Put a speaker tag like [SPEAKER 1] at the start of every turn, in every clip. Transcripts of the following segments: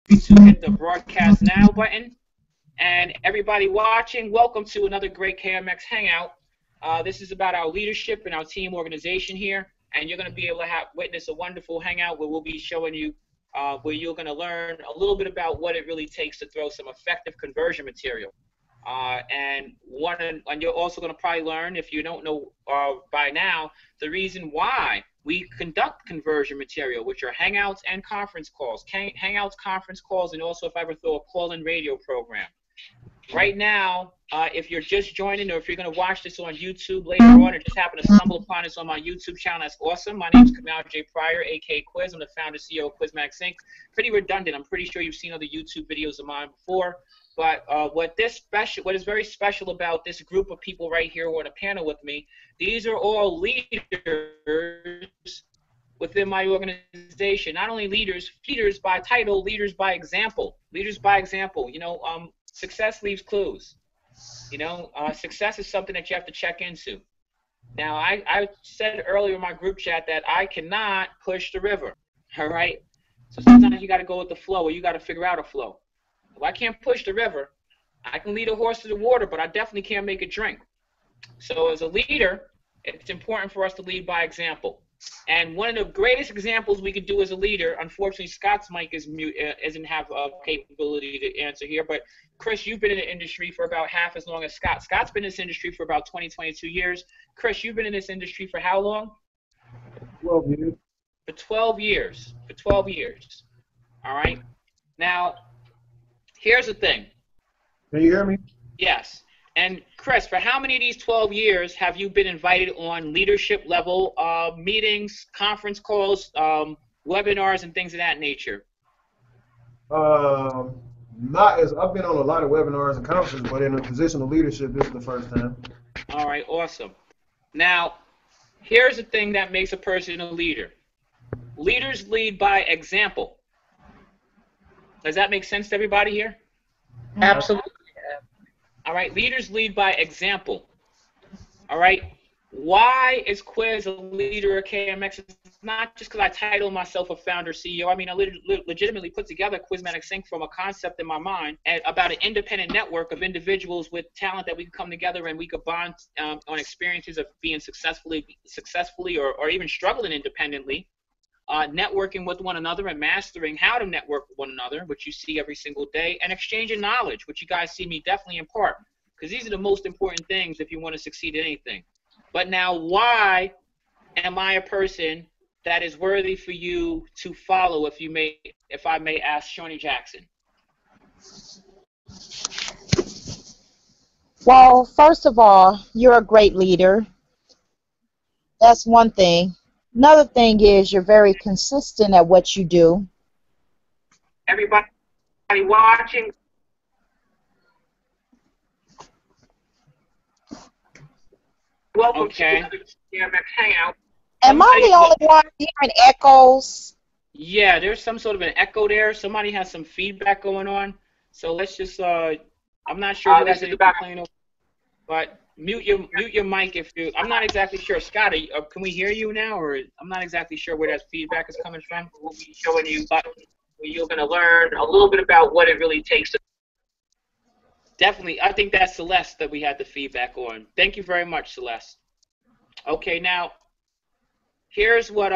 [SPEAKER 1] To hit the broadcast now button. And everybody watching, welcome to another great KMX Hangout. This is about our leadership and our team organization here. And you're going to be able to witness a wonderful hangout where we'll be showing you, where you're going to learn a little bit about what it really takes to throw some effective conversion material. And you're also going to probably learn, if you don't know by now, the reason why we conduct conversion material, which are hangouts and conference calls. Hangouts, conference calls, and also if I ever throw a call-in radio program. Right now, if you're just joining or if you're going to watch this on YouTube later on or just happen to stumble upon this on my YouTube channel, that's awesome. My name is Kamal J. Pryor, a.k.a. Quiz. I'm the founder and CEO of KMX Inc. Pretty redundant. I'm pretty sure you've seen other YouTube videos of mine before. But what is very special about this group of people right here who are on a panel with me, these are all leaders within my organization. Not only leaders by title, leaders by example. Leaders by example. You know, success leaves clues. You know, success is something that you have to check into. Now, I said earlier in my group chat that I cannot push the river. All right? So sometimes you got to go with the flow, or you got to figure out a flow. If I can't push the river, I can lead a horse to the water, but I definitely can't make it drink. So as a leader, it's important for us to lead by example. And one of the greatest examples we could do as a leader, unfortunately Scott's mic is mute, doesn't have a capability to answer here, but Chris, you've been in the industry for about half as long as Scott. Scott's been in this industry for about 22 years. Chris, you've been in this industry for how long?
[SPEAKER 2] 12 years.
[SPEAKER 1] For 12 years. For 12 years. All right? Now, here's the thing.
[SPEAKER 2] Can you hear me?
[SPEAKER 1] Yes. And Chris, for how many of these 12 years have you been invited on leadership level meetings, conference calls, webinars, and things of that nature?
[SPEAKER 2] Not as I've been on a lot of webinars and conferences, but in a position of leadership, this is the first time.
[SPEAKER 1] All right, awesome. Now, here's the thing that makes a person a leader. Leaders lead by example. Does that make sense to everybody here?
[SPEAKER 3] Absolutely.
[SPEAKER 1] All right, leaders lead by example. All right, why is Quiz a leader at KMX? It's not just because I title myself a founder CEO. I mean, I legitimately put together Quizmatics Inc. from a concept in my mind about an independent network of individuals with talent that we could come together and we could bond on experiences of being successfully or even struggling independently. Networking with one another and mastering how to network with one another, which you see every single day, and exchanging knowledge, which you guys see me definitely impart, because these are the most important things if you want to succeed in anything. But now, why am I a person that is worthy for you to follow, if I may ask Shawnee Jackson?
[SPEAKER 3] Well, first of all, you're a great leader. That's one thing. Another thing is you're very consistent at what you do.
[SPEAKER 1] Everybody watching? Welcome to another KMX Hangout.
[SPEAKER 3] Am I the only one hearing echoes?
[SPEAKER 1] Yeah, there's some sort of an echo there. Somebody has some feedback going on. So let's just, I'm not sure who has any complaint, but mute your mic if you. I'm not exactly sure. Scott, can we hear you now, or I'm not exactly sure where that feedback is coming from. We'll be showing you, but you're going to learn a little bit about what it really takes to. Definitely, I think that's Celeste that we had the feedback on. Thank you very much, Celeste. Okay, now here's what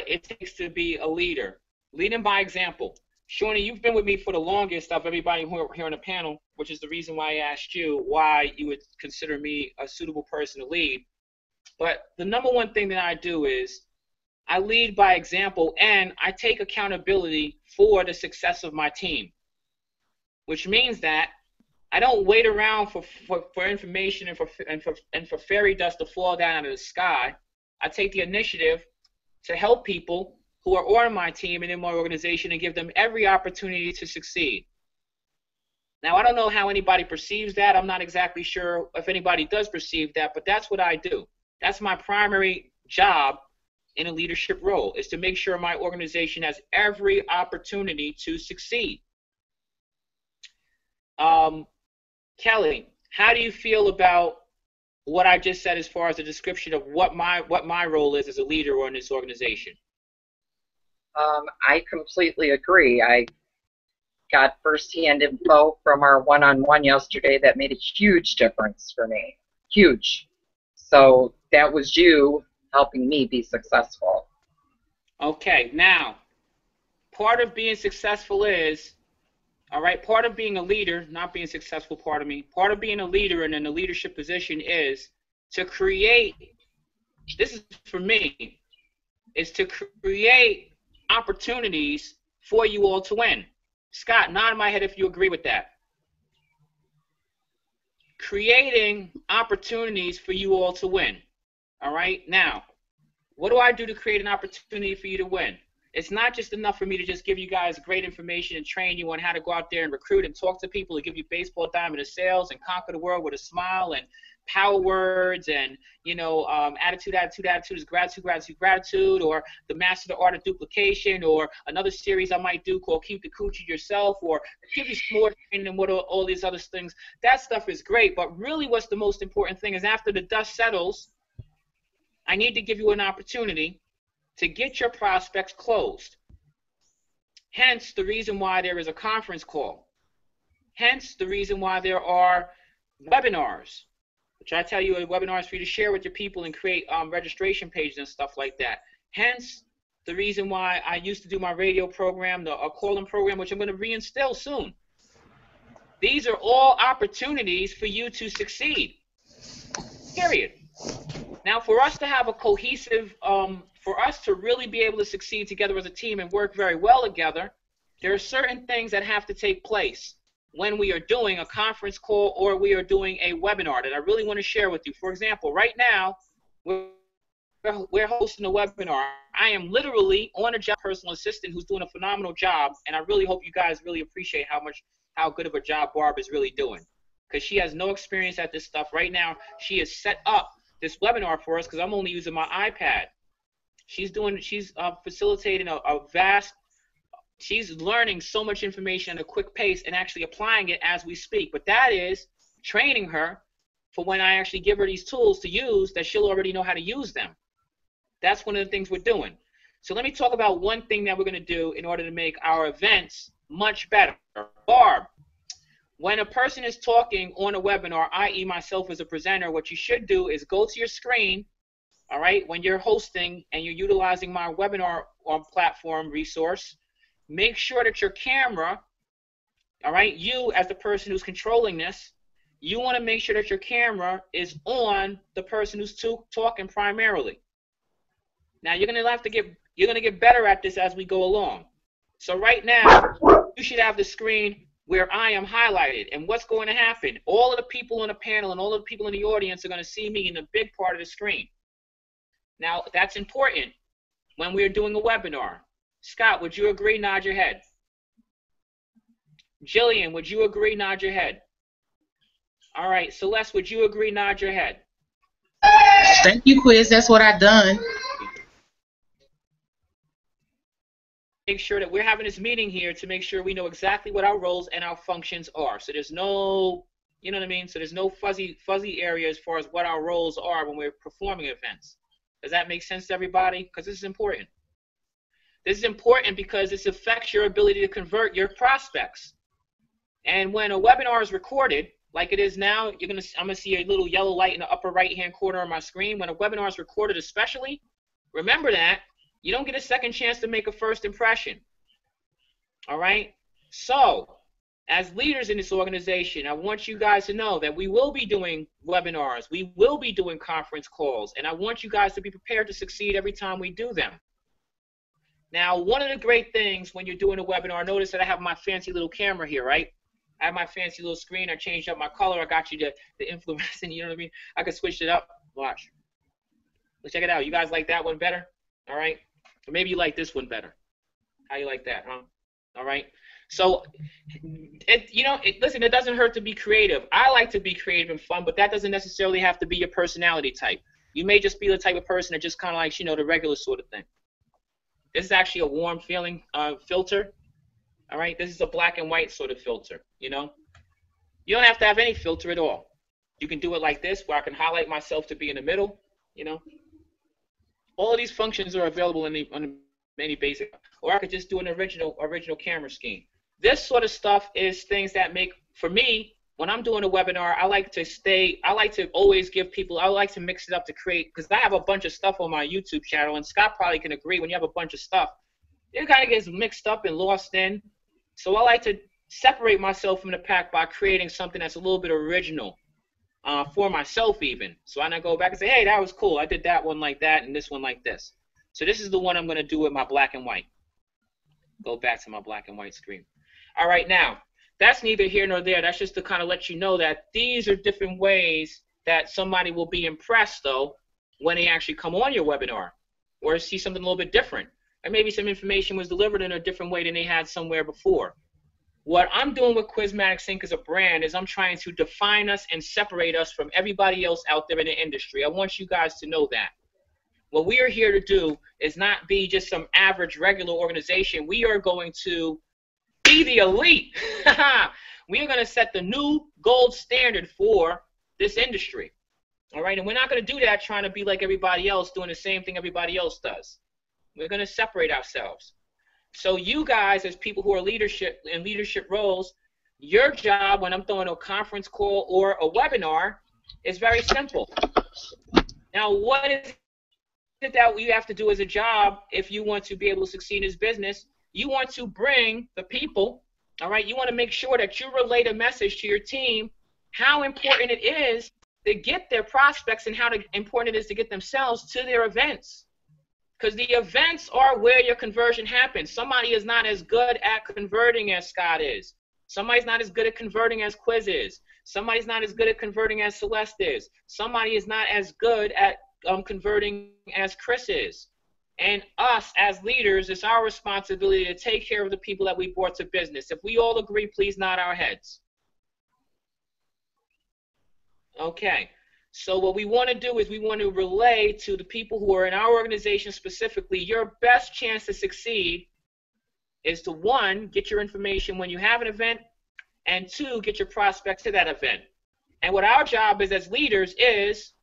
[SPEAKER 1] it takes to be a leader. Leading by example. Shawnee, you've been with me for the longest of everybody here on the panel, which is the reason why I asked you why you would consider me a suitable person to lead. But the number one thing that I do is I lead by example, and I take accountability for the success of my team, which means that I don't wait around for information and for fairy dust to fall down out of the sky. I take the initiative to help people who are on my team and in my organization and give them every opportunity to succeed. Now, I don't know how anybody perceives that. I'm not exactly sure if anybody does perceive that, but that's what I do. That's my primary job in a leadership role, is to make sure my organization has every opportunity to succeed. Kelly, how do you feel about what I just said as far as the description of what my role is as a leader or in this organization?
[SPEAKER 4] I completely agree. I got firsthand info from our one-on-one yesterday that made a huge difference for me. Huge. So that was you helping me be successful.
[SPEAKER 1] Okay, now, part of being successful is, all right, part of being a leader, not being successful, part of being a leader and in a leadership position is to create, this is for me, is to create opportunities for you all to win. Scott, nod my head if you agree with that. Creating opportunities for you all to win. All right, now, what do I do to create an opportunity for you to win? It's not just enough for me to just give you guys great information and train you on how to go out there and recruit and talk to people and give you baseball diamond of sales and conquer the world with a smile and power words and, you know, attitude is gratitude, or the master the art of duplication, or another series I might do called keep the coochie yourself, or give you some more training and what all these other things. That stuff is great, but really what's the most important thing is after the dust settles, I need to give you an opportunity to get your prospects closed. Hence the reason why there is a conference call. Hence the reason why there are webinars, which I tell you are webinars for you to share with your people and create registration pages and stuff like that. Hence the reason why I used to do my radio program, the call-in program, which I'm going to reinstill soon. These are all opportunities for you to succeed, period. Now, for us to have a cohesive, for us to really be able to succeed together as a team and work very well together, there are certain things that have to take place when we are doing a conference call or we are doing a webinar that I really want to share with you. For example, right now, we're hosting a webinar. I am literally on a job personal assistant who's doing a phenomenal job, and I really hope you guys really appreciate how good of a job Barb is really doing, because she has no experience at this stuff. Right now, she has set up this webinar for us because I'm only using my iPad. She's facilitating a vast, she's learning so much information at a quick pace and actually applying it as we speak. But that is training her for when I actually give her these tools to use, that she'll already know how to use them. That's one of the things we're doing. So let me talk about one thing that we're going to do in order to make our events much better. Barb, when a person is talking on a webinar, i.e. myself as a presenter, what you should do is go to your screen, all right, when you're hosting and you're utilizing my webinar platform resource, make sure that your camera, all right, you as the person who's controlling this, you want to make sure that your camera is on the person who's talking primarily. Now you're going to get better at this as we go along. So right now, you should have the screen where I am highlighted. And what's going to happen? All of the people on the panel and all of the people in the audience are going to see me in the big part of the screen. Now, that's important when we're doing a webinar. Scott, would you agree? Nod your head. Jillian, would you agree? Nod your head. All right. Celeste, would you agree? Nod your head.
[SPEAKER 5] Thank you, Quiz. That's what I done.
[SPEAKER 1] Make sure that we're having this meeting here to make sure we know exactly what our roles and our functions are. So there's no, you know what I mean? So there's no fuzzy area as far as what our roles are when we're performing events. Does that make sense to everybody? Because this is important. This is important because this affects your ability to convert your prospects. And when a webinar is recorded, like it is now, I'm gonna see a little yellow light in the upper right-hand corner of my screen. When a webinar is recorded especially, remember that you don't get a second chance to make a first impression. All right? So, as leaders in this organization, I want you guys to know that we will be doing webinars, we will be doing conference calls, and I want you guys to be prepared to succeed every time we do them. Now, one of the great things when you're doing a webinar, notice that I have my fancy little camera here, right? I have my fancy little screen. I changed up my color. I got you the influencing, you know what I mean? I could switch it up. Watch. Let's check it out. You guys like that one better? All right? Or maybe you like this one better. How you like that, huh? All right? So, listen, it doesn't hurt to be creative. I like to be creative and fun, but that doesn't necessarily have to be your personality type. You may just be the type of person that just kind of likes, the regular sort of thing. This is actually a warm feeling filter. All right? This is a black and white sort of filter, You don't have to have any filter at all. You can do it like this, where I can highlight myself to be in the middle, All of these functions are available on the many basic, or I could just do an original camera scheme. This sort of stuff is things that make, for me, when I'm doing a webinar, I like to always give people, I like to mix it up to create, because I have a bunch of stuff on my YouTube channel, and Scott probably can agree, when you have a bunch of stuff, it kind of gets mixed up and lost in. So I like to separate myself from the pack by creating something that's a little bit original for myself even. So I don't go back and say, hey, that was cool. I did that one like that and this one like this. So this is the one I'm going to do with my black and white. Go back to my black and white screen. All right, now, that's neither here nor there. That's just to kind of let you know that these are different ways that somebody will be impressed, though, when they actually come on your webinar or see something a little bit different. Or maybe some information was delivered in a different way than they had somewhere before. What I'm doing with Quizmatic Sync as a brand is I'm trying to define us and separate us from everybody else out there in the industry. I want you guys to know that. What we are here to do is not be just some average, regular organization. We are going to be the elite. We are going to set the new gold standard for this industry. All right, and we're not going to do that trying to be like everybody else, doing the same thing everybody else does. We're going to separate ourselves. So you guys, as people who are in leadership roles, your job when I'm throwing a conference call or a webinar is very simple. Now, what is it that you have to do as a job if you want to be able to succeed in this business? You want to bring the people, all right? You want to make sure that you relate a message to your team, how important it is to get their prospects and how important it is to get themselves to their events. Because the events are where your conversion happens. Somebody is not as good at converting as Scott is. Somebody's not as good at converting as Quiz is. Somebody's not as good at converting as Celeste is. Somebody is not as good at converting as Chris is. And us as leaders, it's our responsibility to take care of the people that we brought to business. If we all agree, please nod our heads. Okay. So what we want to do is we want to relay to the people who are in our organization specifically, your best chance to succeed is to, one, get your information when you have an event, and two, get your prospects to that event. And what our job is as leaders is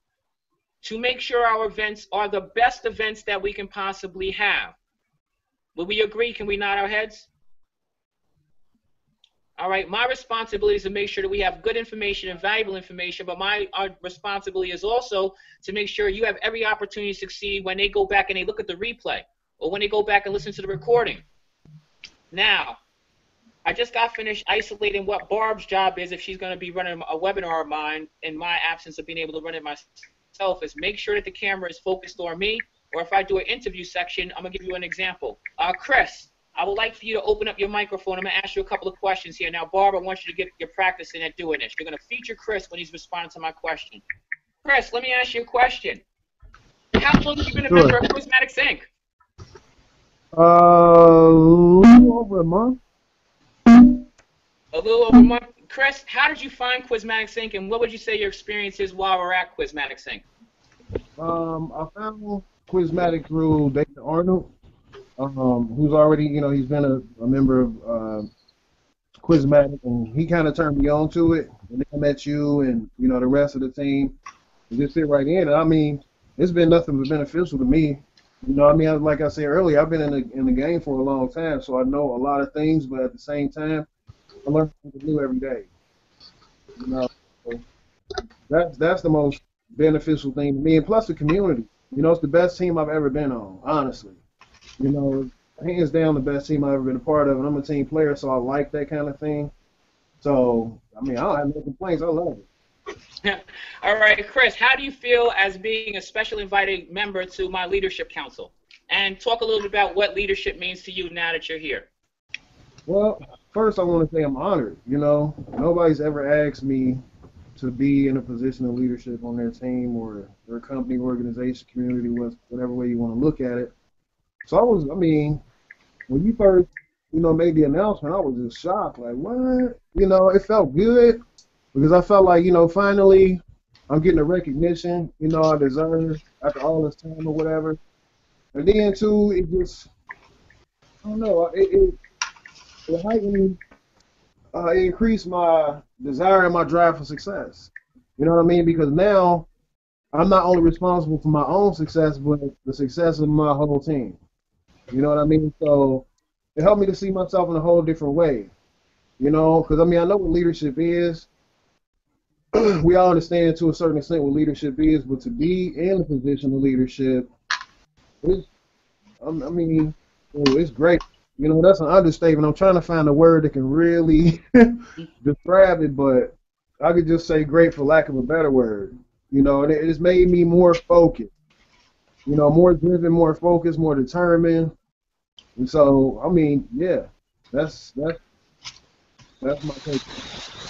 [SPEAKER 1] to make sure our events are the best events that we can possibly have. Will we agree? Can we nod our heads? All right, my responsibility is to make sure that we have good information and valuable information, but our responsibility is also to make sure you have every opportunity to succeed when they go back and they look at the replay or when they go back and listen to the recording. Now, I just got finished isolating what Barb's job is if she's going to be running a webinar of mine in my absence of being able to run it myself, is make sure that the camera is focused on me, or if I do an interview section, I'm going to give you an example. Chris, I would like for you to open up your microphone. I'm going to ask you a couple of questions here. Now, Barb, I want you to get your practice in at doing this. You're going to feature Chris when he's responding to my question. Chris, let me ask you a question. How long have you been a member of Quizmatic Sync?
[SPEAKER 2] A little over a month.
[SPEAKER 1] A little over a month. Chris, how did you find Quizmatic Sync, and what would you say your experience is while we're at Quizmatic Sync?
[SPEAKER 2] I found Quizmatic through David Arnold. Who's already, he's been a member of Quizmatic, and he kind of turned me on to it. And then I met you and, the rest of the team. And just fit right in. And I mean, it's been nothing but beneficial to me. Like I said earlier, I've been in the game for a long time, so I know a lot of things, but at the same time, I learn something new every day. So that's the most beneficial thing to me. And plus the community. It's the best team I've ever been on, honestly. Hands down the best team I've ever been a part of, and I'm a team player, so I like that kind of thing. So, I don't have no complaints. I love it.
[SPEAKER 1] All right, Chris, how do you feel as being a special invited member to my leadership council? And talk a little bit about what leadership means to you now that you're here.
[SPEAKER 2] Well, first I want to say I'm honored. Nobody's ever asked me to be in a position of leadership on their team or their company, organization, community, whatever way you want to look at it. So when you first, made the announcement, I was just shocked. Like, what? It felt good because I felt like, finally I'm getting the recognition, I deserve after all this time or whatever. And then, too, it just, I don't know, it heightened, it increased my desire and my drive for success. You know what I mean? Because now I'm not only responsible for my own success, but the success of my whole team. You know what I mean? So it helped me to see myself in a whole different way. You know, because I mean, I know what leadership is. We all understand to a certain extent what leadership is, but to be in a position of leadership, it's, I mean, it's great. You know, that's an understatement. I'm trying to find a word that can really describe it, but I could just say great for lack of a better word. You know, and it's made me more focused. You know, more driven, more focused, more determined. And so, I mean, yeah, that's that's that's my take.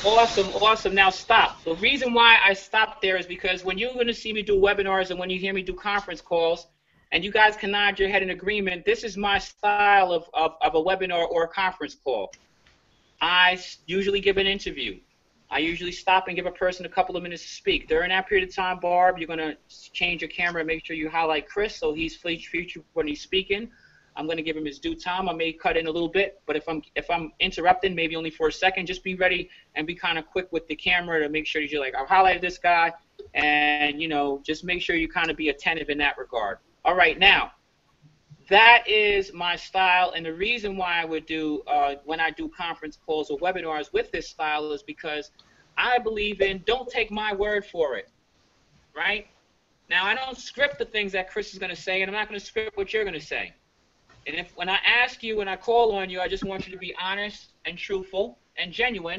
[SPEAKER 1] Awesome, awesome. Now stop. The reason why I stopped there is because when you're going to see me do webinars and when you hear me do conference calls, and you guys can nod your head in agreement, this is my style of a webinar or a conference call. I usually give an interview. I usually stop and give a person a couple of minutes to speak. During that period of time, Barb, you're going to change your camera and make sure you highlight Chris so he's featured when he's speaking. I'm going to give him his due time. I may cut in a little bit, but if I'm interrupting, maybe only for a second, just be ready and be kind of quick with the camera to make sure that you're like, I've highlighted this guy, and just make sure you kind of be attentive in that regard. All right, now that is my style, and the reason why I would do when I do conference calls or webinars with this style is because I believe in don't take my word for it, right? Now I don't script the things that Chris is going to say, and I'm not going to script what you're going to say. And if when I ask you, when I call on you, I just want you to be honest and truthful and genuine.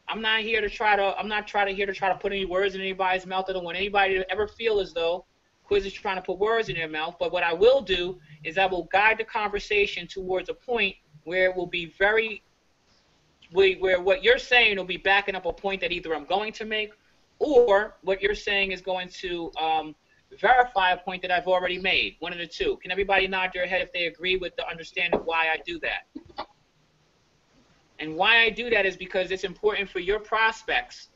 [SPEAKER 1] I'm not here to try to put any words in anybody's mouth. I don't want anybody to ever feel as though Quiz is trying to put words in their mouth. But what I will do is I will guide the conversation towards a point where it will be where what you're saying will be backing up a point that either I'm going to make, or what you're saying is going to verify a point that I've already made. One of the two. Can everybody nod their head if they agree with the understanding of why I do that? And why I do that is because it's important for your prospects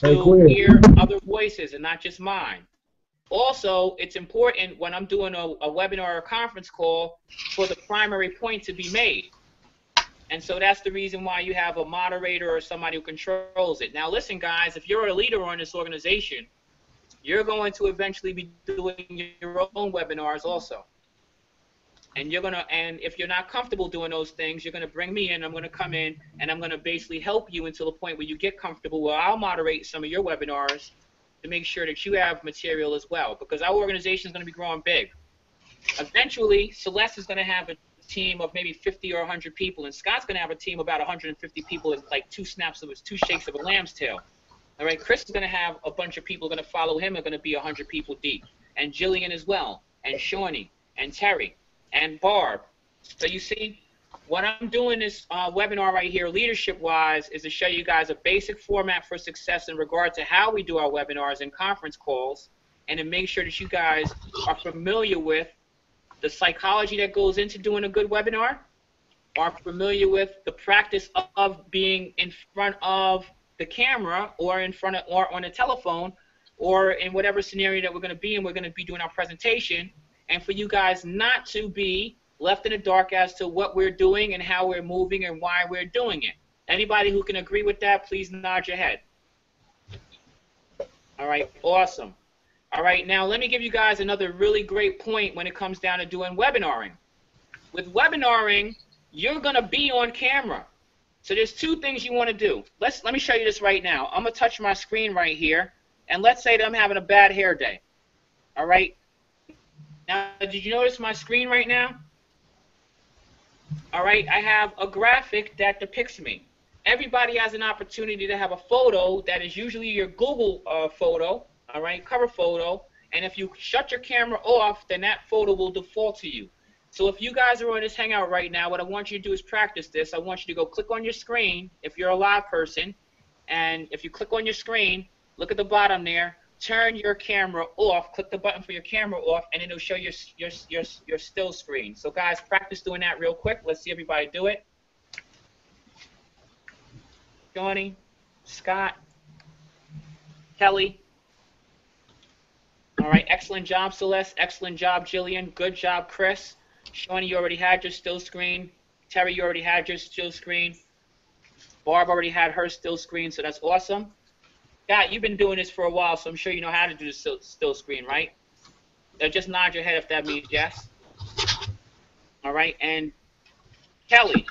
[SPEAKER 2] Hey,
[SPEAKER 1] to
[SPEAKER 2] Quiz.
[SPEAKER 1] hear other voices and not just mine. Also, it's important when I'm doing a webinar or a conference call for the primary point to be made. And so that's the reason why you have a moderator or somebody who controls it. Now listen, guys, if you're a leader on this organization, you're going to eventually be doing your own webinars also. And if you're not comfortable doing those things, you're going to bring me in. I'm going to come in and I'm going to basically help you until the point where you get comfortable, where I'll moderate some of your webinars to make sure that you have material as well, because our organization is going to be growing big. Eventually, Celeste is going to have a team of maybe 50 or 100 people, and Scott's going to have a team of about 150 people in like two shakes of a lamb's tail. All right, Chris is going to have a bunch of people going to follow him, are going to be 100 people deep, and Jillian as well, and Shawnee, and Terry, and Barb. So you see, what I'm doing this webinar right here, leadership-wise, is to show you guys a basic format for success in regard to how we do our webinars and conference calls, and to make sure that you guys are familiar with the psychology that goes into doing a good webinar, are familiar with the practice of being in front of the camera or on a telephone or in whatever scenario that we're going to be in. We're going to be doing our presentation, and for you guys not to be left in the dark as to what we're doing and how we're moving and why we're doing it. Anybody who can agree with that, please nod your head. All right, awesome. All right, now let me give you guys another really great point when it comes down to doing webinaring. With webinaring, you're going to be on camera. So there's two things you want to do. Let me show you this right now. I'm going to touch my screen right here, and let's say that I'm having a bad hair day. All right? Now, did you notice my screen right now? All right, I have a graphic that depicts me. Everybody has an opportunity to have a photo that is usually your Google photo, all right, cover photo, and if you shut your camera off, then that photo will default to you. So if you guys are on this Hangout right now, what I want you to do is practice this. I want you to go click on your screen if you're a live person, and if you click on your screen, look at the bottom there, turn your camera off, click the button for your camera off, and it'll show your still screen. So guys, practice doing that real quick. Let's see everybody do it. Johnny, Scott, Kelly. All right, excellent job, Celeste. Excellent job, Jillian. Good job, Chris. Shawnee, you already had your still screen. Terry, you already had your still screen. Barb already had her still screen, so that's awesome. Scott, you've been doing this for a while, so I'm sure you know how to do the still screen, right? Now just nod your head if that means yes. All right, and Kelly,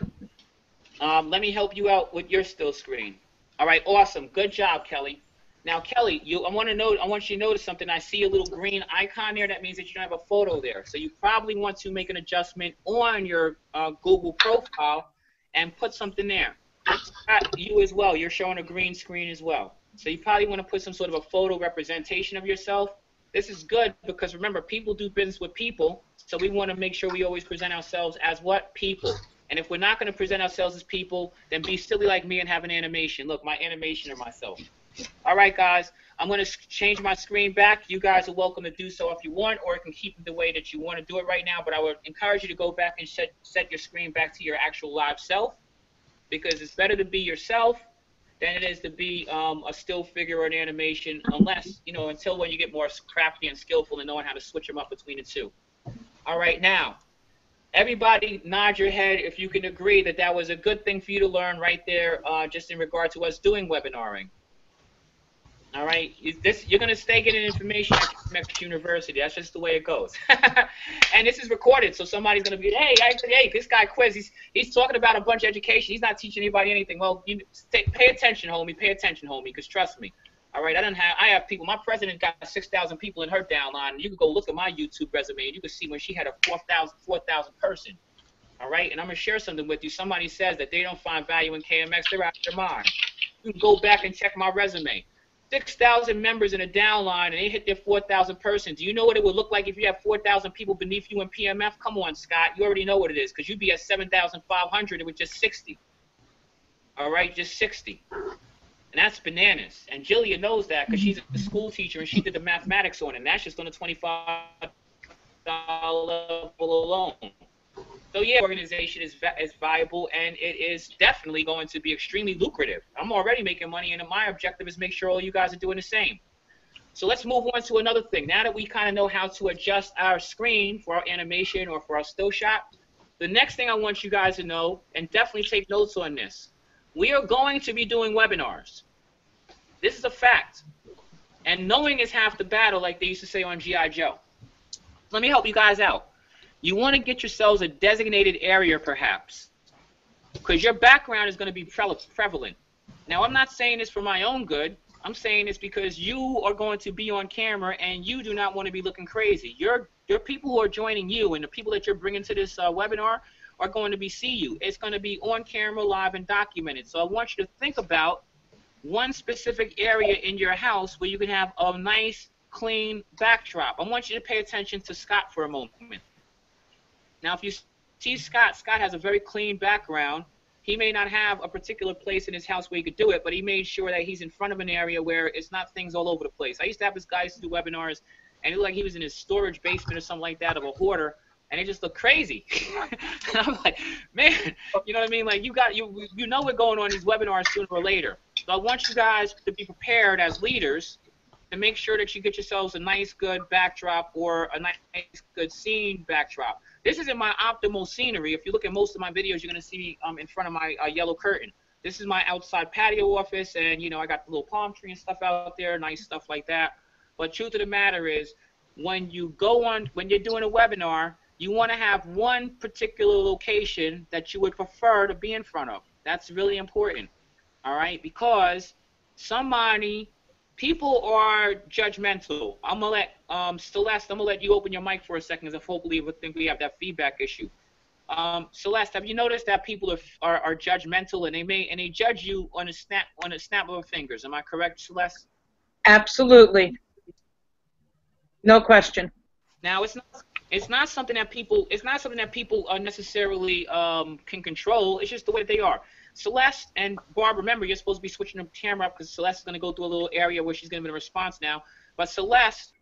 [SPEAKER 1] let me help you out with your still screen. All right, awesome. Good job, Kelly. Now, Kelly, I want you to notice something. I see a little green icon there. That means that you don't have a photo there. So you probably want to make an adjustment on your Google profile and put something there. Scott, you as well. You're showing a green screen as well. So you probably want to put some sort of a photo representation of yourself. This is good because remember, people do business with people. So we want to make sure we always present ourselves as what? People. And if we're not going to present ourselves as people, then be silly like me and have an animation. Look, my animation of myself. All right, guys, I'm going to change my screen back. You guys are welcome to do so if you want, or you can keep it the way that you want to do it right now. But I would encourage you to go back and set your screen back to your actual live self, because it's better to be yourself than it is to be a still figure or an animation, unless, until when you get more crafty and skillful and knowing how to switch them up between the two. All right, now, everybody nod your head if you can agree that that was a good thing for you to learn right there, just in regard to us doing webinaring. All right, you're going to stay getting information at KMX University. That's just the way it goes. And this is recorded, so somebody's going to be, hey, this guy Quiz, he's talking about a bunch of education. He's not teaching anybody anything. Well, pay attention, homie. Pay attention, homie, because trust me. All right, I have people. My president got 6,000 people in her downline. You can go look at my YouTube resume, and you can see when she had a 4,000 person. All right, and I'm going to share something with you. Somebody says that they don't find value in KMX. They're out of their mind. You can go back and check my resume. 6,000 members in a downline, and they hit their 4,000 person. Do you know what it would look like if you have 4,000 people beneath you in PMF? Come on, Scott. You already know what it is, because you'd be at 7,500 with just 60. All right, just 60. And that's bananas. And Jillian knows that because she's a school teacher, and she did the mathematics on it, and that's just on the $25 level alone. So yeah, organization is viable, and it is definitely going to be extremely lucrative. I'm already making money, and my objective is make sure all you guys are doing the same. So let's move on to another thing. Now that we kind of know how to adjust our screen for our animation or for our still shot, the next thing I want you guys to know, and definitely take notes on this, we are going to be doing webinars. This is a fact. And knowing is half the battle, like they used to say on G.I. Joe. Let me help you guys out. You want to get yourselves a designated area, perhaps, because your background is going to be prevalent. Now, I'm not saying this for my own good. I'm saying this because you are going to be on camera, and you do not want to be looking crazy. Your people who are joining you and the people that you're bringing to this webinar are going to see you. It's going to be on camera, live, and documented. So I want you to think about one specific area in your house where you can have a nice, clean backdrop. I want you to pay attention to Scott for a moment. Now, if you see Scott has a very clean background. He may not have a particular place in his house where he could do it, but he made sure that he's in front of an area where it's not things all over the place. I used to have this guy do webinars, and it looked like he was in his storage basement or something like that of a hoarder, and it just looked crazy. And I'm like, man, you know what I mean? Like, you know what's going on in these webinars sooner or later. So I want you guys to be prepared as leaders to make sure that you get yourselves a nice, good backdrop or a nice, good scene backdrop. This isn't my optimal scenery. If you look at most of my videos, you're going to see me in front of my yellow curtain. This is my outside patio office, and, I got the little palm tree and stuff out there, nice stuff like that. But truth of the matter is, when you're doing a webinar, you want to have one particular location that you would prefer to be in front of. That's really important, all right? Because people are judgmental. I'm going to let Celeste, I'm going to let you open your mic for a second, because I hopefully think we have that feedback issue. Celeste, have you noticed that people are judgmental, and they judge you on a snap of their fingers? Am I correct, Celeste?
[SPEAKER 6] Absolutely. No question.
[SPEAKER 1] Now, it's not something that people necessarily can control. It's just the way that they are. Celeste and Barb, remember, you're supposed to be switching the camera up because Celeste is going to go through a little area where she's going to be in response now. But Celeste,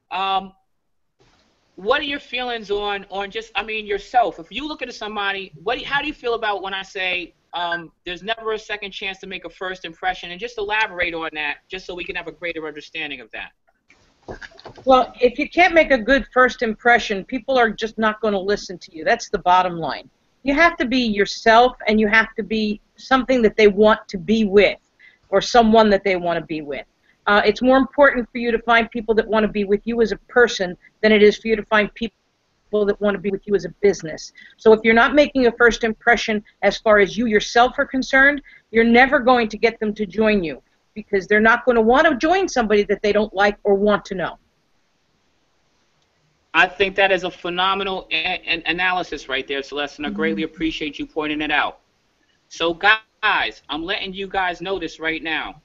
[SPEAKER 1] what are your feelings on yourself? If you look at somebody, how do you feel about when I say there's never a second chance to make a first impression? And just elaborate on that, just so we can have a greater understanding of that.
[SPEAKER 6] Well, if you can't make a good first impression, people are just not going to listen to you. That's the bottom line. You have to be yourself, and you have to be something that they want to be with, or someone that they want to be with. It's more important for you to find people that want to be with you as a person than it is for you to find people people that want to be with you as a business. So if you're not making a first impression as far as you yourself are concerned, you're never going to get them to join you, because they're not going to want to join somebody that they don't like or want to know.
[SPEAKER 1] I think that is a phenomenal analysis right there, Celeste, and I greatly appreciate you pointing it out. So, guys, I'm letting you guys know this right now.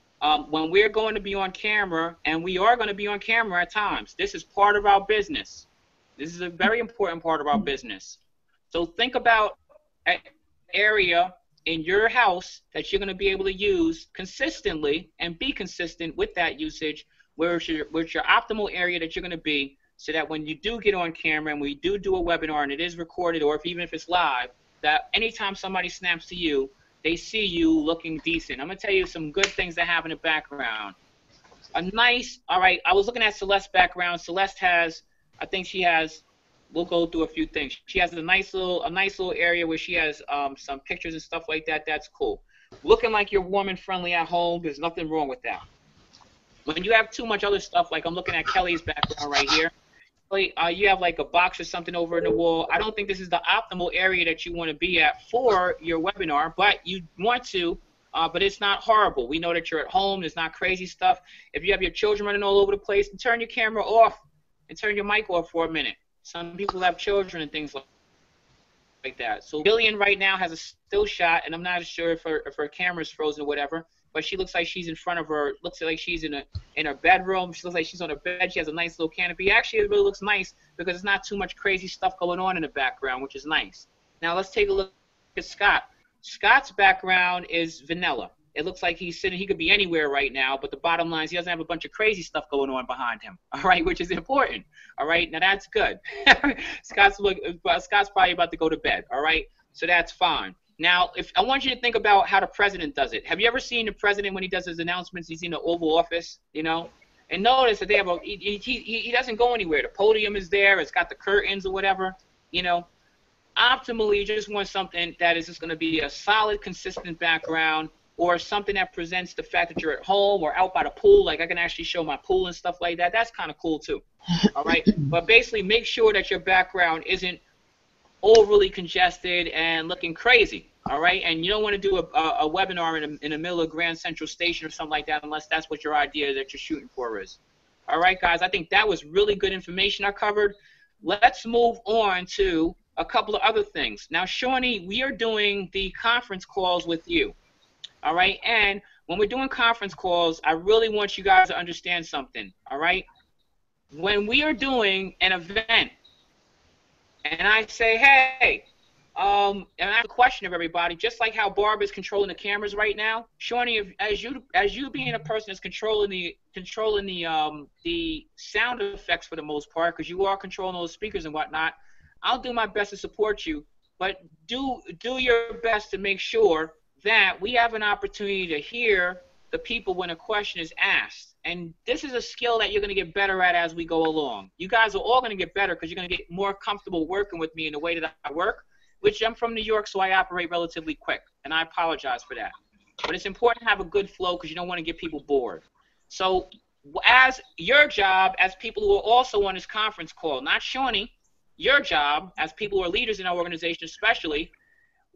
[SPEAKER 1] When we're going to be on camera, and we are going to be on camera at times, this is part of our business. This is a very important part of our business. So think about an area in your house that you're going to be able to use consistently and be consistent with that usage, where it's your optimal area that you're going to be, so that when you do get on camera and we do a webinar and it is recorded, or even if it's live, that anytime somebody snaps to you, they see you looking decent. I'm going to tell you some good things that happen in the background. All right, I was looking at Celeste's background. Celeste has, I think she has, we'll go through a few things. She has a nice little area where she has some pictures and stuff like that. That's cool. Looking like you're warm and friendly at home, there's nothing wrong with that. When you have too much other stuff, like I'm looking at Kelly's background right here, you have like a box or something over in the wall. I don't think this is the optimal area that you want to be at for your webinar, but you want to, but it's not horrible. We know that you're at home. There's not crazy stuff. If you have your children running all over the place, then turn your camera off and turn your mic off for a minute. Some people have children and things like that. So Gillian right now has a still shot, and I'm not sure if her camera's frozen or whatever, but she looks like she's in front of her, looks like she's in her bedroom. She looks like she's on her bed. She has a nice little canopy. Actually, it really looks nice because there's not too much crazy stuff going on in the background, which is nice. Now let's take a look at Scott. Scott's background is vanilla. It looks like he's sitting, he could be anywhere right now, but the bottom line is he doesn't have a bunch of crazy stuff going on behind him, all right, which is important, all right? Now that's good. Scott's probably about to go to bed, all right? So that's fine. Now, if I want you to think about how the president does it. Have you ever seen the president when he does his announcements? He's in the Oval Office, you know, and notice that they have he doesn't go anywhere. The podium is there. It's got the curtains or whatever, you know. Optimally, you just want something that is just going to be a solid, consistent background, or something that presents the fact that you're at home or out by the pool. Like I can actually show my pool and stuff like that. That's kind of cool too, all right. But basically, make sure that your background isn't overly congested and looking crazy, all right? And you don't want to do a webinar in the middle of Grand Central Station or something like that unless that's what your idea that you're shooting for is. All right, guys, I think that was really good information I covered. Let's move on to a couple of other things. Now, Shawnee, we are doing the conference calls with you, all right? And when we're doing conference calls, I really want you guys to understand something, all right? When we are doing an event, and I say, hey, and I have a question of everybody, just like how Barb is controlling the cameras right now. Shawnee, as you being a person that's controlling the sound effects for the most part, because you are controlling those speakers and whatnot, I'll do my best to support you, but do your best to make sure that we have an opportunity to hear the people when a question is asked. And this is a skill that you're going to get better at as we go along. You guys are all going to get better because you're going to get more comfortable working with me in the way that I work, which I'm from New York, so I operate relatively quick, and I apologize for that. But it's important to have a good flow because you don't want to get people bored. So as your job, as people who are also on this conference call, not Shawnee, your job as people who are leaders in our organization especially,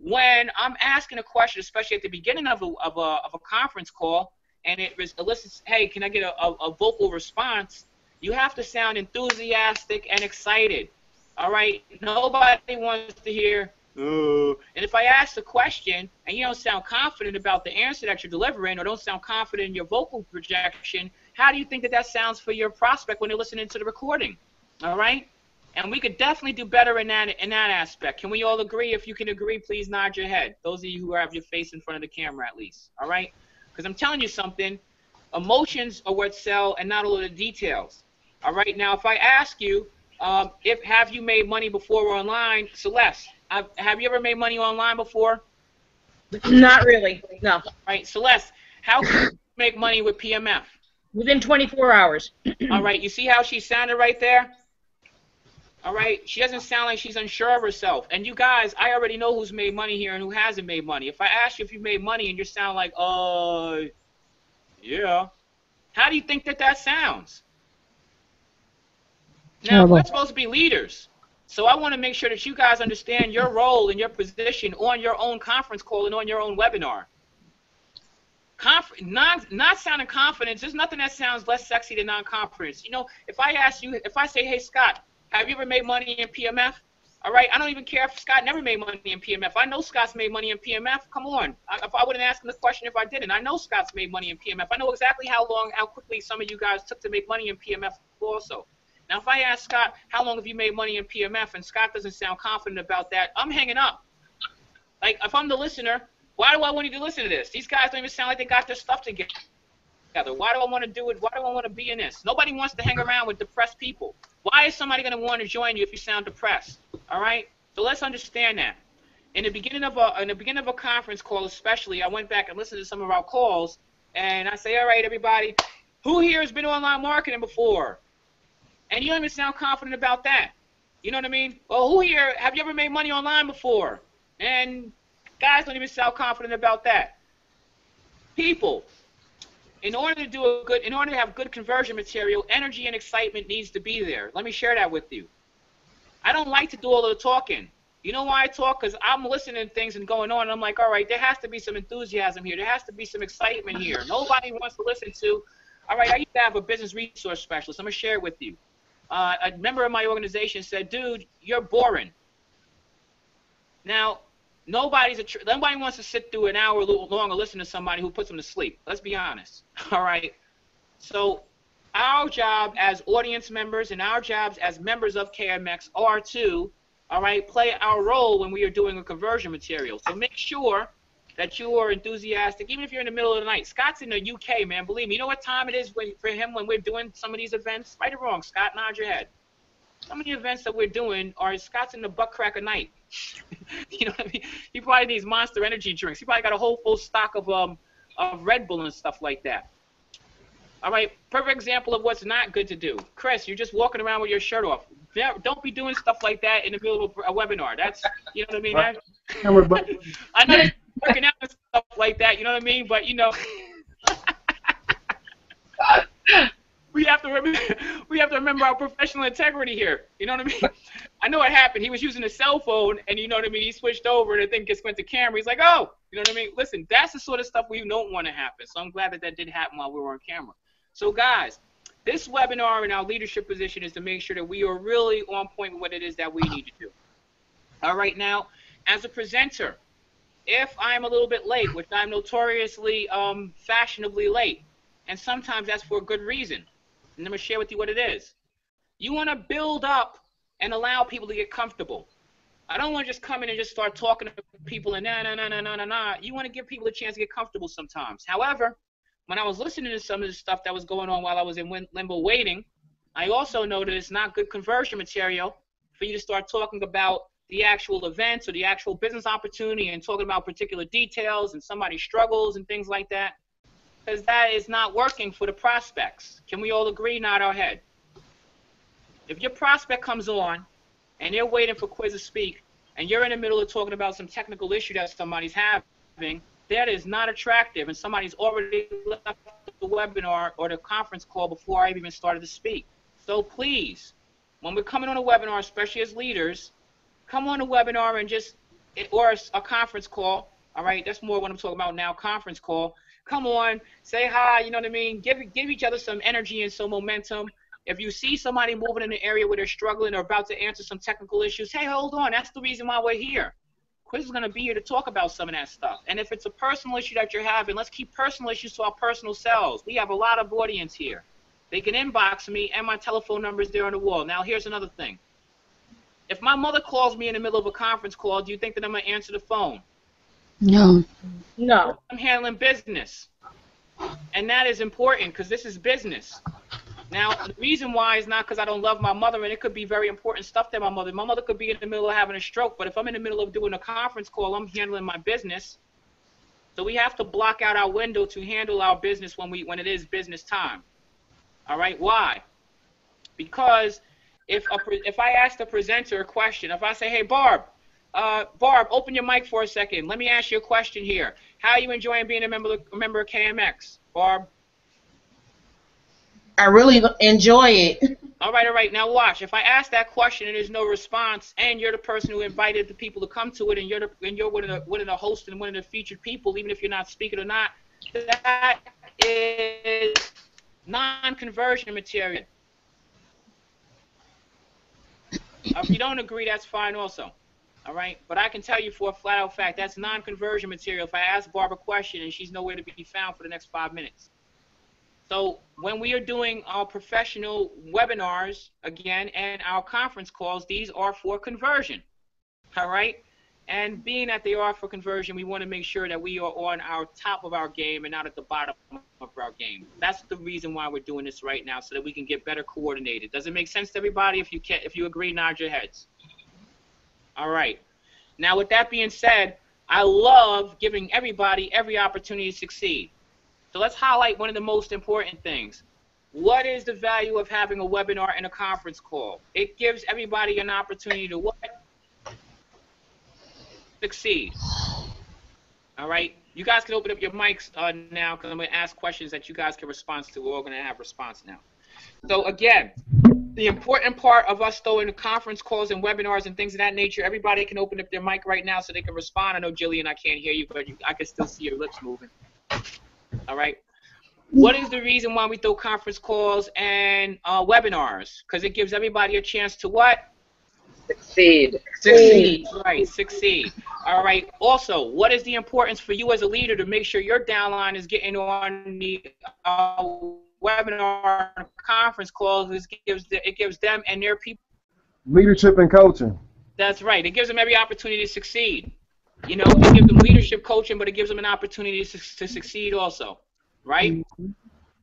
[SPEAKER 1] when I'm asking a question, especially at the beginning of a conference call, and it elicits, hey, can I get a vocal response? You have to sound enthusiastic and excited, all right? Nobody wants to hear, ooh. And if I ask a question and you don't sound confident about the answer that you're delivering or don't sound confident in your vocal projection, how do you think that sounds for your prospect when they're listening to the recording, all right? And we could definitely do better in that aspect. Can we all agree? If you can agree, please nod your head. Those of you who have your face in front of the camera at least, all right? Because I'm telling you something, emotions are what sell and not all of the details. All right, now if I ask you, have you made money before online, Celeste, have you ever made money online before?
[SPEAKER 6] Not really, no.
[SPEAKER 1] All right, Celeste, how can you make money with PMF?
[SPEAKER 6] Within 24 hours.
[SPEAKER 1] All right, you see how she sounded right there? All right, she doesn't sound like she's unsure of herself. And you guys, I already know who's made money here and who hasn't made money. If I ask you if you made money and you sound like, yeah, how do you think that sounds? Now, we're supposed to be leaders. So I want to make sure that you guys understand your role and your position on your own conference call and on your own webinar. Not sounding confident, there's nothing that sounds less sexy than non-confidence. You know, if I ask you, if I say, hey, Scott, have you ever made money in PMF? All right, I don't even care if Scott never made money in PMF. I know Scott's made money in PMF. Come on. If I wouldn't ask him the question if I didn't. I know Scott's made money in PMF. I know exactly how quickly some of you guys took to make money in PMF also. Now, if I ask Scott, how long have you made money in PMF, and Scott doesn't sound confident about that, I'm hanging up. Like, if I'm the listener, why do I want you to listen to this? These guys don't even sound like they got their stuff together. Why do I want to do it? Why do I want to be in this? Nobody wants to hang around with depressed people. Why is somebody going to want to join you if you sound depressed? All right? So let's understand that. In the beginning of a conference call, especially, I went back and listened to some of our calls, and I say, all right, everybody, who here has been online marketing before? And you don't even sound confident about that. You know what I mean? Well, who here, have you ever made money online before? And guys don't even sound confident about that. People, in order to have good conversion material, energy and excitement needs to be there. Let me share that with you. I don't like to do all the talking. You know why I talk? Because I'm listening to things and going on, and I'm like, all right, there has to be some enthusiasm here. There has to be some excitement here. Nobody wants to listen to, all right, I used to have a business resource specialist. I'm going to share it with you. A member of my organization said, dude, you're boring. Now, nobody wants to sit through an hour long and listen to somebody who puts them to sleep. Let's be honest. All right? So our job as audience members and our jobs as members of KMX are to, all right, play our role when we are doing a conversion material. So make sure that you are enthusiastic, even if you're in the middle of the night. Scott's in the UK, man. Believe me. You know what time it is for him when we're doing some of these events? Right or wrong, Scott? Nod your head. Some of the events that we're doing are Scott's in the butt crack of night. You know what I mean? He probably needs Monster Energy drinks. He probably got a whole full stock of Red Bull and stuff like that. All right, perfect example of what's not good to do. Chris, you're just walking around with your shirt off. Don't be doing stuff like that in the middle of a webinar. That's, you know what I mean? I know you're working out and stuff like that, you know what I mean? But, you know, we have to remember our professional integrity here. You know what I mean? I know what happened. He was using a cell phone, and you know what I mean? He switched over, and the thing gets went to camera. He's like, oh, you know what I mean? Listen, that's the sort of stuff we don't want to happen. So I'm glad that that did happen while we were on camera. So, guys, this webinar in our leadership position is to make sure that we are really on point with what it is that we need to do. All right, now, as a presenter, if I'm a little bit late, which I'm notoriously fashionably late, and sometimes that's for a good reason, and I'm going to share with you what it is. You want to build up and allow people to get comfortable. I don't want to just come in and just start talking to people and nah. You want to give people a chance to get comfortable sometimes. However, when I was listening to some of the stuff that was going on while I was in limbo waiting, I also noticed it's not good conversion material for you to start talking about the actual events or the actual business opportunity and talking about particular details and somebody's struggles and things like that, because that is not working for the prospects. Can we all agree? Nod our head. If your prospect comes on and they're waiting for Quiz to speak and you're in the middle of talking about some technical issue that somebody's having, that is not attractive, and somebody's already left the webinar or the conference call before I've even started to speak. So please, when we're coming on a webinar, especially as leaders, come on a webinar and just, or a conference call, all right? That's more what I'm talking about now, conference call. Come on, say hi, you know what I mean? Give each other some energy and some momentum. If you see somebody moving in an area where they're struggling or about to answer some technical issues, hey, hold on, that's the reason why we're here. Quiz is going to be here to talk about some of that stuff. And if it's a personal issue that you're having, let's keep personal issues to our personal selves. We have a lot of audience here. They can inbox me, and my telephone number is there on the wall. Now, here's another thing. If my mother calls me in the middle of a conference call, do you think that I'm going to answer the phone?
[SPEAKER 5] No.
[SPEAKER 6] No.
[SPEAKER 1] I'm handling business. And that is important because this is business. Now, the reason why is not because I don't love my mother, and it could be very important stuff that my mother could be in the middle of having a stroke, but if I'm in the middle of doing a conference call, I'm handling my business. So we have to block out our window to handle our business when it is business time. All right, why? Because if I ask the presenter a question, if I say, hey, Barb, open your mic for a second. Let me ask you a question here. How are you enjoying being a member of KMX, Barb?
[SPEAKER 5] I really enjoy it.
[SPEAKER 1] All right, all right. Now watch. If I ask that question and there's no response, and you're the person who invited the people to come to it, and you're one of the hosts and one of the featured people, even if you're not speaking or not, that is non-conversion material. If you don't agree, that's fine also. All right, but I can tell you for a flat-out fact that's non-conversion material. If I ask Barb a question and she's nowhere to be found for the next 5 minutes. So when we are doing our professional webinars, again, and our conference calls, these are for conversion, all right? And being that they are for conversion, we want to make sure that we are on our top of our game and not at the bottom of our game. That's the reason why we're doing this right now, so that we can get better coordinated. Does it make sense to everybody? If you agree, nod your heads. All right. Now, with that being said, I love giving everybody every opportunity to succeed. So let's highlight one of the most important things. What is the value of having a webinar and a conference call? It gives everybody an opportunity to what? Succeed. All right? You guys can open up your mics now, because I'm going to ask questions that you guys can respond to. We're all going to have response now. So again, the important part of us throwing the conference calls and webinars and things of that nature, everybody can open up their mic right now so they can respond. I know, Jillian, I can't hear you, but I can still see your lips moving. All right. What is the reason why we throw conference calls and webinars? Because it gives everybody a chance to what?
[SPEAKER 4] Succeed.
[SPEAKER 6] Succeed.
[SPEAKER 1] Right, succeed. All right. Also, what is the importance for you as a leader to make sure your downline is getting on the webinar conference calls? It gives them and their people.
[SPEAKER 2] Leadership and coaching.
[SPEAKER 1] That's right. It gives them every opportunity to succeed. You know, it gives them leadership coaching, but it gives them an opportunity to succeed also. Right?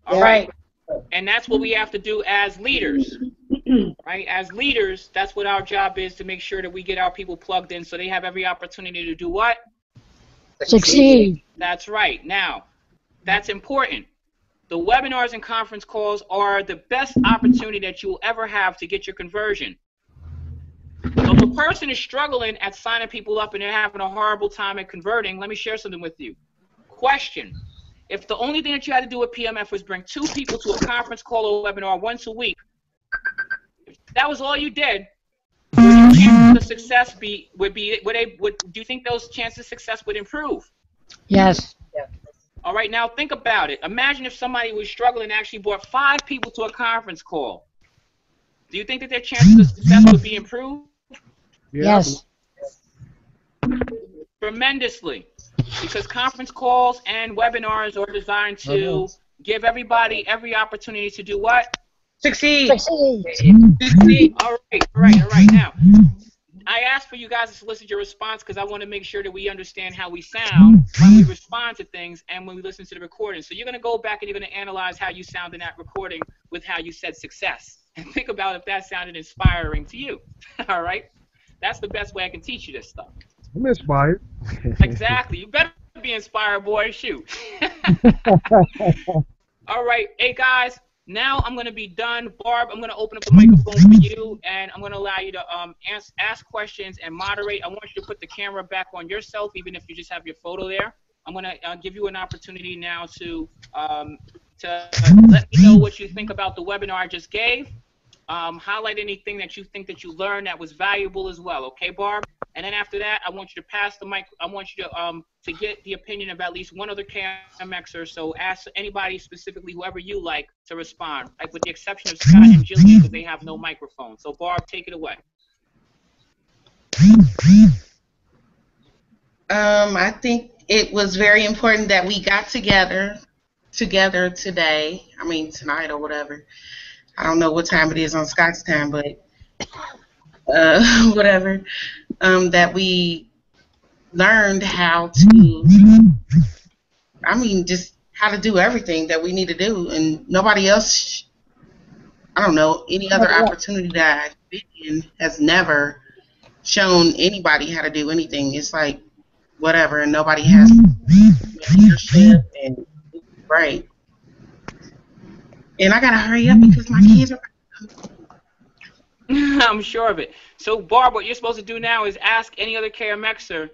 [SPEAKER 1] All right. And that's what we have to do as leaders. Right? As leaders, that's what our job is, to make sure that we get our people plugged in so they have every opportunity to do what?
[SPEAKER 3] Succeed.
[SPEAKER 1] That's right. Now, that's important. The webinars and conference calls are the best opportunity that you will ever have to get your conversion. So if a person is struggling at signing people up and they're having a horrible time at converting, let me share something with you. Question. If the only thing that you had to do with PMF was bring 2 people to a conference call or webinar once a week, if that was all you did, would your chances of success do you think those chances of success would improve?
[SPEAKER 3] Yes.
[SPEAKER 1] All right, now think about it. Imagine if somebody was struggling and actually brought 5 people to a conference call. Do you think that their chances of success would be improved?
[SPEAKER 3] Yes.
[SPEAKER 1] Tremendously. Because conference calls and webinars are designed to give everybody every opportunity to do what?
[SPEAKER 6] Succeed.
[SPEAKER 3] Succeed.
[SPEAKER 1] All right. Now, I asked for you guys to solicit your response because I want to make sure that we understand how we sound when we respond to things and when we listen to the recording. So you're going to go back and you're going to analyze how you sound in that recording with how you said success. And think about if that sounded inspiring to you. All right? That's the best way I can teach you this stuff.
[SPEAKER 2] I'm inspired.
[SPEAKER 1] Exactly. You better be inspired, boy. Shoot. All right. Hey, guys. Now I'm going to be done. Barb, I'm going to open up the microphone for you, and I'm going to allow you to ask questions and moderate. I want you to put the camera back on yourself, even if you just have your photo there. I'm going to give you an opportunity now to let me know what you think about the webinar I just gave. Highlight anything that you think that you learned that was valuable as well. Okay, Barb? And then after that, I want you to pass the mic. I want you to get the opinion of at least one other KMXer. So ask anybody specifically, whoever you like, to respond, like with the exception of Scott and Jillian, because they have no microphone. So Barb, take it away.
[SPEAKER 5] I think it was very important that we got together today. I mean, tonight or whatever. I don't know what time it is on Scott's time, but whatever. That we learned how to, just how to do everything that we need to do, and nobody else, I don't know, any other opportunity that I've been in has never shown anybody how to do anything. It's like whatever, and nobody has leadership and right. And I gotta hurry up because my kids are.
[SPEAKER 1] I'm sure of it. So, Barb, what you're supposed to do now is ask any other KMXer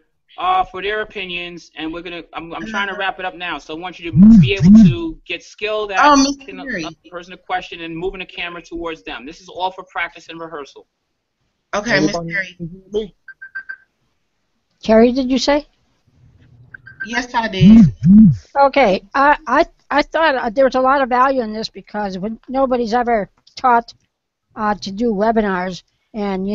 [SPEAKER 1] for their opinions, and I'm trying to wrap it up now. So I want you to be able to get skilled at
[SPEAKER 5] Oh, Miss
[SPEAKER 1] asking
[SPEAKER 5] Terry.
[SPEAKER 1] a person a question and moving the camera towards them. This is all for practice and rehearsal.
[SPEAKER 5] Okay, Miss
[SPEAKER 2] Everybody
[SPEAKER 5] Terry.
[SPEAKER 2] can hear me?
[SPEAKER 7] Terry, did you say?
[SPEAKER 5] Yes, I did.
[SPEAKER 7] Okay, I thought there was a lot of value in this because nobody's ever taught to do webinars, and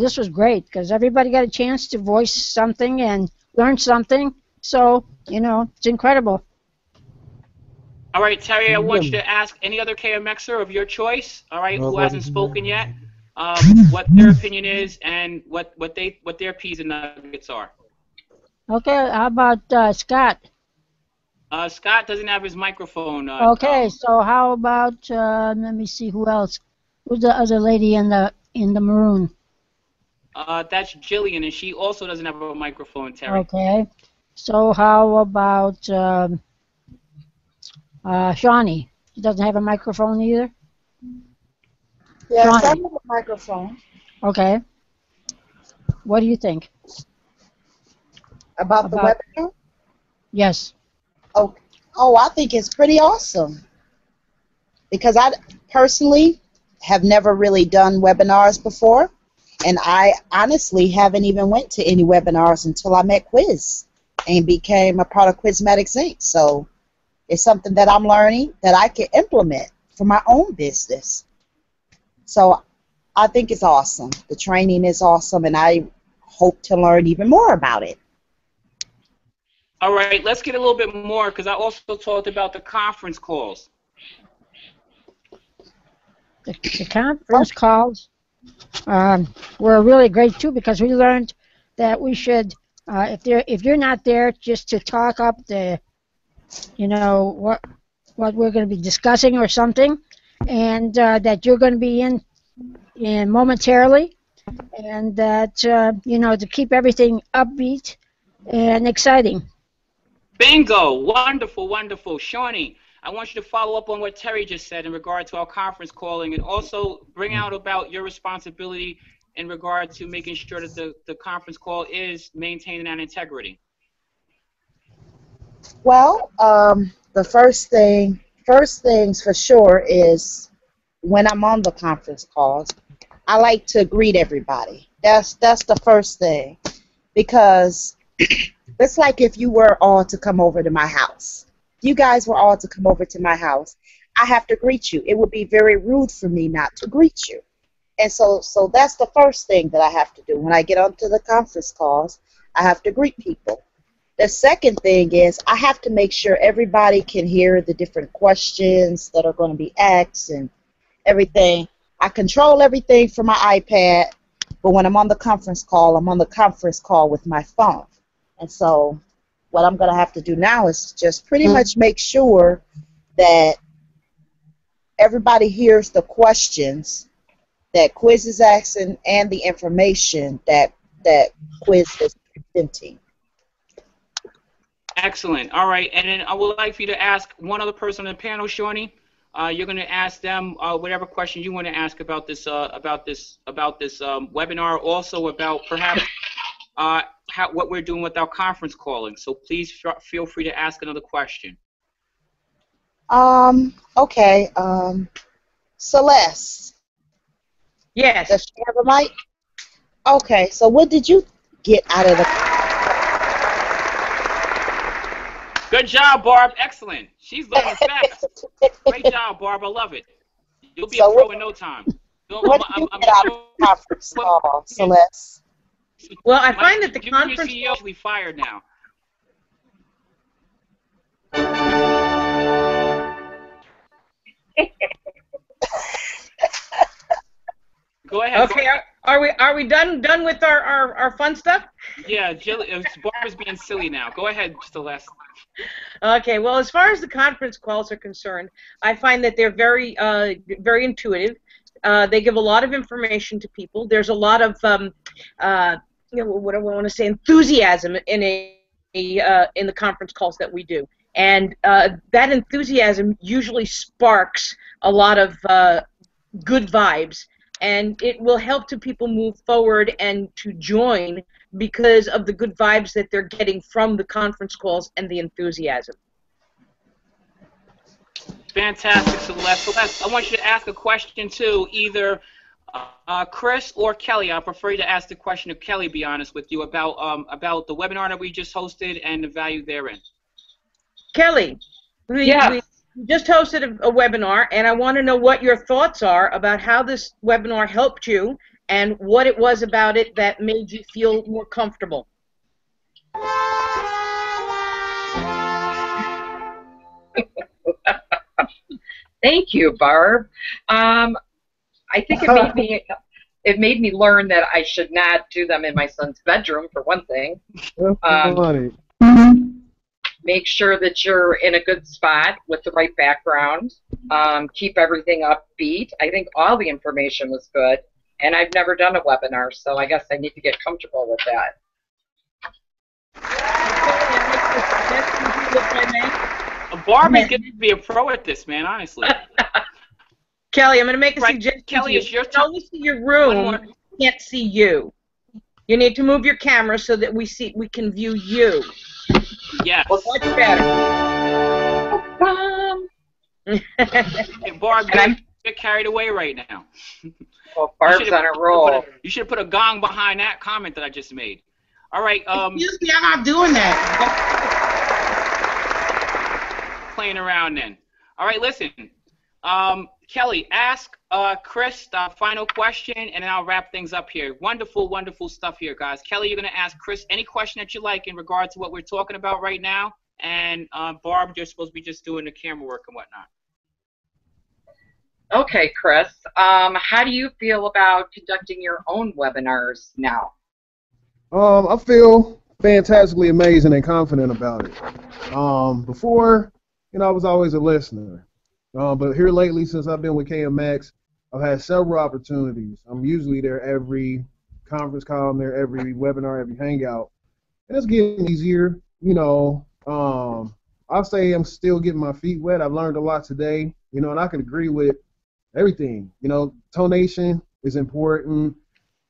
[SPEAKER 7] this was great because everybody got a chance to voice something and learn something. So it's incredible.
[SPEAKER 1] All right, Terry, I
[SPEAKER 2] Can you hear
[SPEAKER 1] want you
[SPEAKER 2] me?
[SPEAKER 1] to ask any other KMXer of your choice, all right, who
[SPEAKER 2] Nobody
[SPEAKER 1] hasn't
[SPEAKER 2] can hear
[SPEAKER 1] spoken yet,
[SPEAKER 2] me.
[SPEAKER 1] what their opinion is and what their P's and nuggets are.
[SPEAKER 7] Okay, how about Scott?
[SPEAKER 1] Scott doesn't have his microphone.
[SPEAKER 7] Okay, so how about let me see who else. Who's the other lady in the maroon?
[SPEAKER 1] That's Jillian, and she also doesn't have a microphone, Terry.
[SPEAKER 7] Okay, so how about Shawnee? She doesn't have a microphone either.
[SPEAKER 3] Yes, I
[SPEAKER 7] Shawnee.
[SPEAKER 3] have a microphone.
[SPEAKER 7] Okay. What do you think?
[SPEAKER 3] About the
[SPEAKER 7] About
[SPEAKER 3] webinar?
[SPEAKER 7] yes.
[SPEAKER 3] Oh, I think it's pretty awesome because I personally have never really done webinars before, and I honestly haven't even went to any webinars until I met Quiz and became a part of Quizmatics Inc. So it's something that I'm learning that I can implement for my own business. So I think it's awesome. The training is awesome, and I hope to learn even more about it.
[SPEAKER 1] All right, let's get a little bit more because I also talked about the conference calls.
[SPEAKER 7] The conference calls were really great too because we learned that we should, if you're not there, just to talk up the, what we're going to be discussing or something, and that you're going to be in momentarily, and that to keep everything upbeat and exciting.
[SPEAKER 1] Bingo! Wonderful, wonderful. Shawnee, I want you to follow up on what Terry just said in regard to our conference calling and also bring out about your responsibility in regard to making sure that the conference call is maintaining that integrity.
[SPEAKER 3] Well, the first things for sure is when I'm on the conference calls, I like to greet everybody. That's the first thing because it's like if you were all to come over to my house. If you guys were all to come over to my house, I have to greet you. It would be very rude for me not to greet you. And so that's the first thing that I have to do. When I get onto the conference calls, I have to greet people. The second thing is I have to make sure everybody can hear the different questions that are going to be asked and everything. I control everything from my iPad, but when I'm on the conference call, I'm on the conference call with my phone. And so what I'm going to have to do now is just pretty much make sure that everybody hears the questions that Quiz is asking and the information that Quiz is presenting.
[SPEAKER 1] Excellent. All right, and then I would like for you to ask one other person on the panel, Shawnee. You're going to ask them whatever question you want to ask about this webinar, also about perhaps what we're doing with our conference calling. So please feel free to ask another question.
[SPEAKER 3] Okay. Celeste.
[SPEAKER 6] Yes.
[SPEAKER 3] Does she have a mic? Okay. So what did you get out of the?
[SPEAKER 1] Good job, Barb. Excellent. She's learning fast. Great job, Barb. I love it. You'll be a pro in no time.
[SPEAKER 3] What did you get out of the conference call, Celeste?
[SPEAKER 6] Well, I find that the conference
[SPEAKER 1] CEO is actually fired now. Go ahead.
[SPEAKER 6] Okay, are we done with our fun stuff?
[SPEAKER 1] Yeah, Barbara's being silly now. Go ahead, Celeste.
[SPEAKER 6] Okay, well, as far as the conference calls are concerned, I find that they're very intuitive. They give a lot of information to people. There's a lot of what do I want to say, enthusiasm in the conference calls that we do, and that enthusiasm usually sparks a lot of good vibes, and it will help to people move forward and to join because of the good vibes that they're getting from the conference calls and the enthusiasm.
[SPEAKER 1] Fantastic, Celeste. Celeste, I want you to ask a question too, either Chris or Kelly. I prefer you to ask the question of Kelly, be honest with you, about the webinar that we just hosted and the value therein.
[SPEAKER 6] Kelly, we just hosted a webinar, and I want to know what your thoughts are about how this webinar helped you and what it was about it that made you feel more comfortable.
[SPEAKER 4] Thank you, Barb. I think it made me learn that I should not do them in my son's bedroom, for one thing. Make sure that you're in a good spot with the right background. Keep everything upbeat. I think all the information was good, and I've never done a webinar, so I guess I need to get comfortable with that.
[SPEAKER 1] Barb is getting to be a pro at this, man, honestly.
[SPEAKER 6] Kelly, I'm going to make a suggestion.
[SPEAKER 1] Kelly, it's your
[SPEAKER 6] turn. You see your room, can't see you. You need to move your camera so that we can view you.
[SPEAKER 1] Yes.
[SPEAKER 6] Well, much better.
[SPEAKER 1] Hey, Barb, you get carried away right now.
[SPEAKER 4] Well, Barb's on a roll.
[SPEAKER 1] You should have put a gong behind that comment that I just made. All right.
[SPEAKER 5] Excuse me, I'm not doing that.
[SPEAKER 1] Playing around then. All right, listen. Kelly, ask Chris the final question, and then I'll wrap things up here. Wonderful, wonderful stuff here, guys. Kelly, you're going to ask Chris any question that you like in regard to what we're talking about right now. And Barb, you're supposed to be just doing the camera work and whatnot.
[SPEAKER 4] Okay, Chris. How do you feel about conducting your own webinars now?
[SPEAKER 2] I feel fantastically amazing and confident about it. Before, I was always a listener. But here lately, since I've been with KMX, I've had several opportunities. I'm usually there every conference call, I'm there every webinar, every hangout. And it's getting easier. I'll say I'm still getting my feet wet. I've learned a lot today, and I can agree with everything. Tonation is important.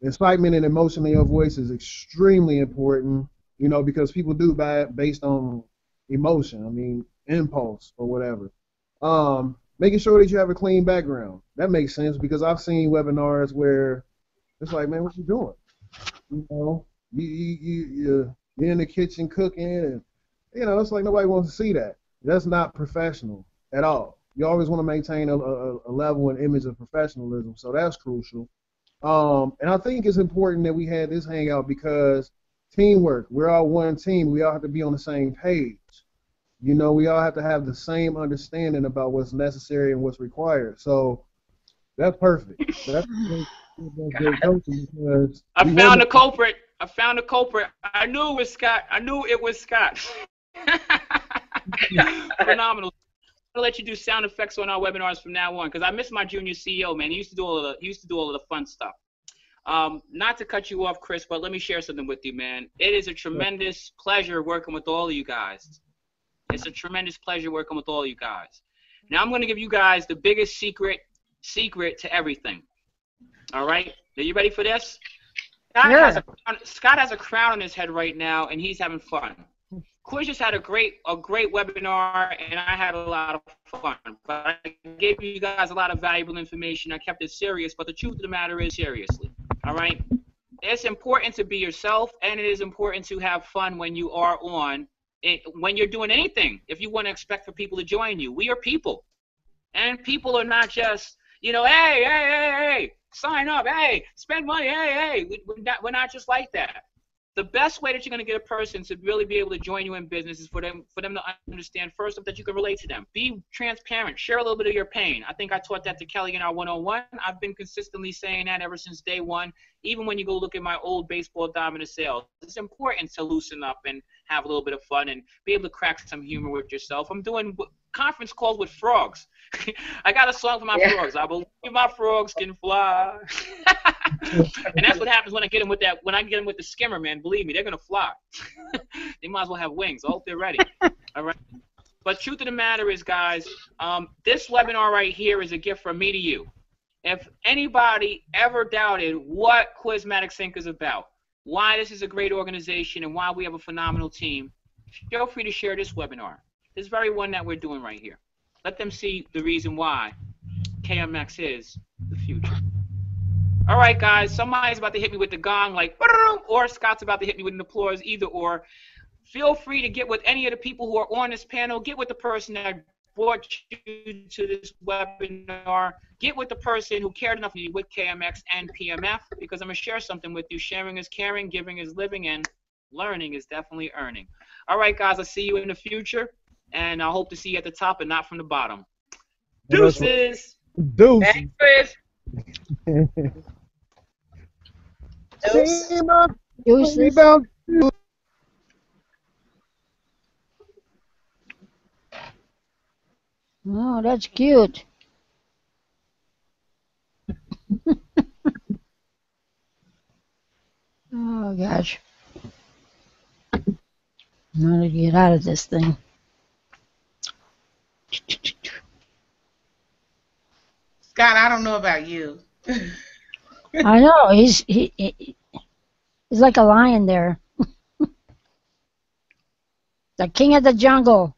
[SPEAKER 2] Excitement and emotion in your voice is extremely important, because people do based on emotion, impulse or whatever. Making sure that you have a clean background. That makes sense because I've seen webinars where it's like, man, what you doing? You're in the kitchen cooking, and it's like nobody wants to see that. That's not professional at all. You always want to maintain a level and image of professionalism, so that's crucial. And I think it's important that we had this hangout because teamwork. We're all one team. We all have to be on the same page. We all have to have the same understanding about what's necessary and what's required. So that's perfect. That's great coaching because
[SPEAKER 1] I found the culprit. I knew it was Scott. Phenomenal. I'll let you do sound effects on our webinars from now on because I miss my junior CEO, man. He used to do all of the fun stuff. Not to cut you off, Chris, but let me share something with you, man. It is a tremendous pleasure working with all of you guys. It's a tremendous pleasure working with all of you guys. Now I'm going to give you guys the biggest secret to everything. All right? Are you ready for this? Scott has a crown on his head right now, and he's having fun. Quiz just had a great webinar, and I had a lot of fun. But I gave you guys a lot of valuable information. I kept it serious, but the truth of the matter is seriously. All right? It's important to be yourself, and it is important to have fun when you are on. When you're doing anything, if you want to expect for people to join you, we are people, and people are not just, hey, sign up, hey, spend money, hey, we're not just like that. The best way that you're going to get a person to really be able to join you in business is for them to understand first that you can relate to them. Be transparent. Share a little bit of your pain. I think I taught that to Kelly in our 101. I've been consistently saying that ever since day one. Even when you go look at my old baseball diamond of sales, it's important to loosen up and have a little bit of fun and be able to crack some humor with yourself. I'm doing conference calls with frogs. I got a song for my frogs. I believe my frogs can fly. And that's what happens when I get them with the skimmer, man. Believe me, they're gonna fly. They might as well have wings. I hope they're ready. All right. But truth of the matter is, guys, this webinar right here is a gift from me to you. If anybody ever doubted what Quizmatic Sync is about, why this is a great organization and why we have a phenomenal team, feel free to share this webinar. This very one that we're doing right here. Let them see the reason why KMX is the future. All right, guys, somebody's about to hit me with the gong, like, or Scott's about to hit me with an applause, either or. Feel free to get with any of the people who are on this panel. Get with the person that brought you to this webinar. Get with the person who cared enough to be with KMX and PMF, because I'm going to share something with you. Sharing is caring, giving is living, and learning is definitely earning. All right, guys, I'll see you in the future, and I hope to see you at the top and not from the bottom. Deuces!
[SPEAKER 2] Deuces.
[SPEAKER 6] Thanks, Chris.
[SPEAKER 3] Deuces.
[SPEAKER 7] Deuces. Oh, that's cute. Oh, gosh. I'm going to get out of this thing.
[SPEAKER 5] Scott, I don't know about you.
[SPEAKER 7] I know. He's like a lion there. The king of the jungle.